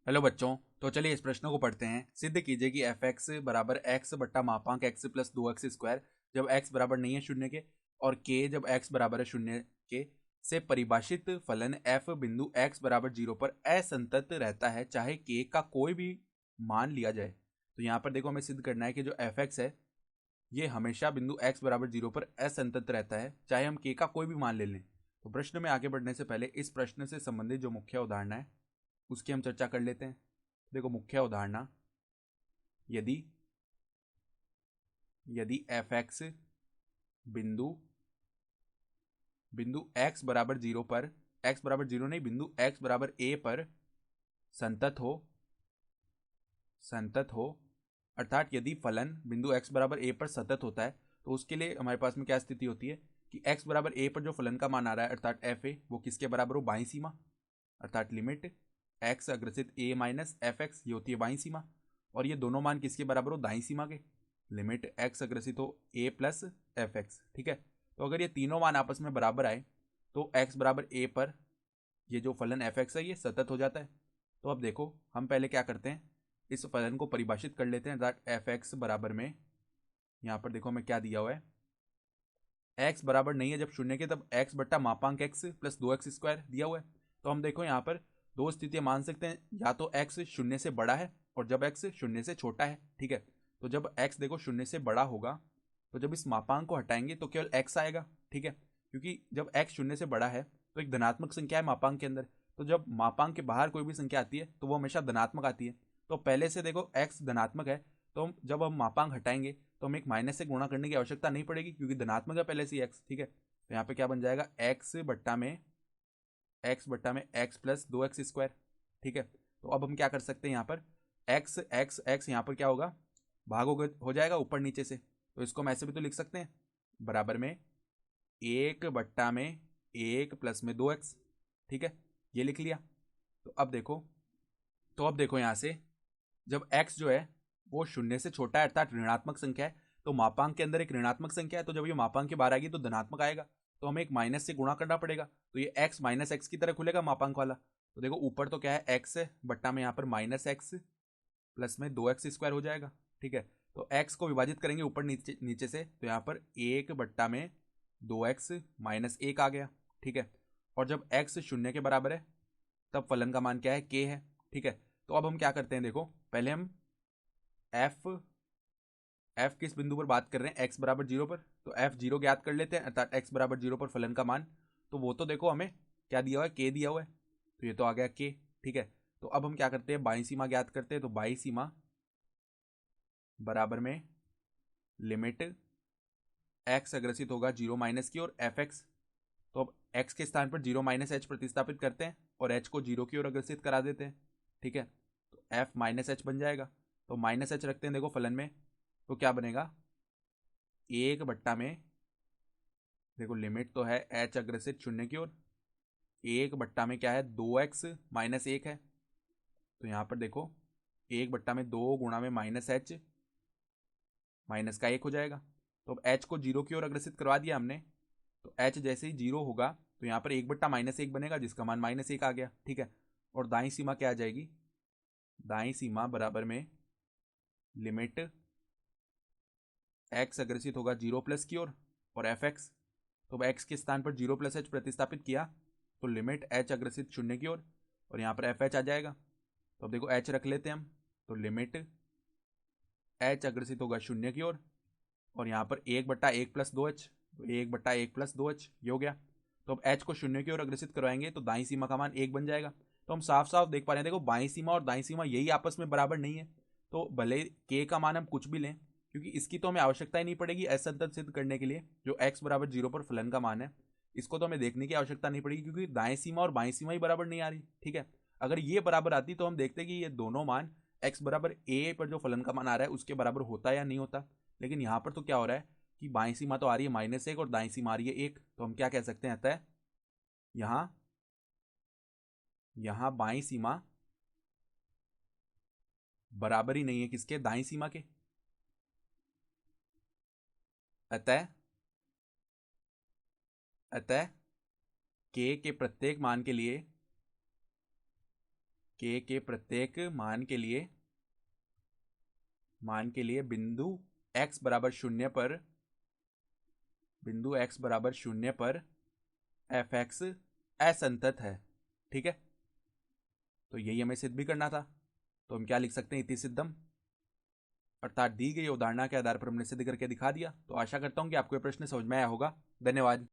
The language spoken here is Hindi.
हेलो बच्चों। तो चलिए इस प्रश्न को पढ़ते हैं। सिद्ध कीजिए कि एफ एक्स बराबर एक्स बट्टा मापांक एक्स प्लस 2x² जब एक्स बराबर नहीं है शून्य के और के जब एक्स बराबर है शून्य के से परिभाषित फलन एफ बिंदु एक्स बराबर 0 पर असंतत रहता है चाहे के का कोई भी मान लिया जाए। तो यहाँ पर देखो हमें सिद्ध करना है कि जो एफ एक्स है ये हमेशा बिंदु एक्स बराबर 0 पर असंतत रहता है चाहे हम के का कोई भी मान ले लें। तो प्रश्न में आगे बढ़ने से पहले इस प्रश्न से संबंधित जो मुख्य उदाहरण है उसकी हम चर्चा कर लेते हैं। देखो मुख्य उदाहरण, यदि यदि एफ एक्स बिंदु बिंदु एक्स बराबर 0 पर एक्स बराबर 0 नहीं बिंदु एक्स बराबर ए पर संतत हो अर्थात यदि फलन बिंदु एक्स बराबर ए पर सतत होता है तो उसके लिए हमारे पास में क्या स्थिति होती है कि एक्स बराबर ए पर जो फलन का मान आ रहा है अर्थात एफ ए वो किसके बराबर हो, बाईं सीमा, अर्थात लिमिट एक्स अग्रसित ए माइनस एफ एक्स, ये होती है बाईं सीमा। और ये दोनों मान किसके बराबर हो, दाईं सीमा के, लिमिट एक्स अग्रसित हो ए प्लस एफ एक्स। ठीक है, तो अगर ये तीनों मान आपस में बराबर आए तो एक्स बराबर ए पर ये जो फलन एफ एक्स है ये सतत हो जाता है। तो अब देखो हम पहले क्या करते हैं, इस फलन को परिभाषित कर लेते हैं दैट एफ एक्स बराबर में, यहाँ पर देखो हमें क्या दिया हुआ है, एक्स बराबर नहीं है जब शून्य के तब एक्स बट्टा मापांक एक्स प्लस 2x² दिया हुआ है। तो हम देखो यहाँ पर दो स्थितियां मान सकते हैं, या तो एक्स शून्य से बड़ा है और जब एक्स शून्य से छोटा है। ठीक है, तो जब एक्स देखो शून्य से बड़ा होगा तो जब इस मापांक को हटाएंगे तो केवल एक्स आएगा। ठीक है, क्योंकि जब एक्स शून्य से बड़ा है तो एक धनात्मक संख्या है मापांक के अंदर, तो जब मापांक के बाहर कोई भी संख्या आती है तो वो हमेशा धनात्मक आती है। तो पहले से देखो एक्स धनात्मक है तो जब हम मापांक हटाएंगे तो हमें एक माइनस से गुणा करने की आवश्यकता नहीं पड़ेगी क्योंकि धनात्मक है पहले से एक्स। ठीक है, तो यहाँ पे क्या बन जाएगा, एक्स बट्टा में एक्स प्लस 2x²। ठीक है, तो अब हम क्या कर सकते हैं, यहाँ पर एक्स एक्स एक्स यहाँ पर क्या होगा, भाग हो जाएगा ऊपर नीचे से, तो इसको हम ऐसे भी तो लिख सकते हैं, बराबर में 1/1 प्लस में 2x। ठीक है, ये लिख लिया। तो अब देखो यहाँ से जब x जो है वो शून्य से छोटा है अर्थात ऋणात्मक संख्या है, तो मापांक के अंदर एक ऋणात्मक संख्या है, तो जब ये मापांक के बाहर आएगी तो धनात्मक आएगा, तो हमें एक माइनस से गुणा करना पड़ेगा, तो ये x माइनस एक्स की तरह खुलेगा मापांक वाला। तो देखो ऊपर तो क्या है x है बट्टा में यहाँ पर माइनस एक्स प्लस में 2x² हो जाएगा। ठीक है, तो x को विभाजित करेंगे ऊपर नीचे नीचे से, तो यहाँ पर 1/2x माइनस 1 आ गया। ठीक है, और जब x शून्य के बराबर है तब फलन का मान क्या है, k है। ठीक है, तो अब हम क्या करते हैं, देखो पहले हम एफ किस बिंदु पर बात कर रहे हैं, एक्स बराबर 0 पर, तो एफ 0 ज्ञात कर लेते हैं अर्थात एक्स बराबर 0 पर फलन का मान, तो वो तो देखो हमें क्या दिया हुआ है, के दिया हुआ है, तो ये तो आ गया के। ठीक है, तो अब हम क्या करते हैं, बाई सीमा ज्ञात करते हैं, तो बाई सीमा बराबर में लिमिट एक्स अग्रसित होगा 0 माइनस की और एफ एक्स, तो अब एक्स के स्थान पर 0 माइनस एच प्रतिस्थापित करते हैं और एच को 0 की ओर अग्रसित करा देते हैं। ठीक है, तो एफ माइनस एच बन जाएगा, तो माइनस एच रखते हैं देखो फलन में, तो क्या बनेगा, 1/में देखो लिमिट तो है एच अग्रसित शून्य की ओर, 1/में क्या है 2x माइनस 1 है, तो यहाँ पर देखो 1/में 2 गुणा में माइनस एच माइनस का 1 हो जाएगा, तो अब एच को 0 की ओर अग्रसित करवा दिया हमने, तो एच जैसे ही 0 होगा तो यहाँ पर 1/-1 बनेगा जिसका मान -1 आ गया। ठीक है, और दाई सीमा क्या आ जाएगी, दाई सीमा बराबर में लिमिट एक्स अग्रसित होगा 0 प्लस की ओर और एफ एक्स, तो अब एक्स के स्थान पर 0 प्लस एच प्रतिस्थापित किया तो लिमिट एच अग्रसित शून्य की ओर और यहाँ पर एफ एच आ जाएगा, तो अब देखो एच रख लेते हैं हम, तो लिमिट एच अग्रसित होगा शून्य की ओर और यहाँ पर 1/1 प्लस 2h, तो 1/1 प्लस 2h ये हो गया। तो अब h को शून्य की ओर अग्रसित करवाएंगे तो दाई सीमा का मान 1 बन जाएगा। तो हम साफ साफ देख पा रहे हैं, देखो बाई सीमा और दाई सीमा यही आपस में बराबर नहीं है, तो भले k का मान हम कुछ भी लें क्योंकि इसकी तो हमें आवश्यकता ही नहीं पड़ेगी असंतत सिद्ध करने के लिए, जो x बराबर 0 पर फलन का मान है इसको तो हमें देखने की आवश्यकता नहीं पड़ेगी क्योंकि दाएं सीमा और बाएं सीमा ही बराबर नहीं आ रही। ठीक है, अगर ये बराबर आती तो हम देखते कि ये दोनों मान x बराबर a पर जो फलन का मान आ रहा है उसके बराबर होता या नहीं होता, लेकिन यहाँ पर तो क्या हो रहा है कि बाईं सीमा तो आ रही है -1 और दाईं सीमा आ रही है 1, तो हम क्या कह सकते हैं, अतः यहाँ यहाँ बाईं सीमा बराबर ही नहीं है किसके, दाईं सीमा के, अतः अतः के प्रत्येक मान के लिए के प्रत्येक मान के लिए बिंदु x बराबर 0 पर fx असंतत है। ठीक है, तो यही हमें सिद्ध भी करना था। तो हम क्या लिख सकते हैं, इति सिद्धम, अर्थात दी गई अवधारणा के आधार पर हमने सिद्ध करके दिखा दिया। तो आशा करता हूं कि आपको यह प्रश्न समझ में आया होगा। धन्यवाद।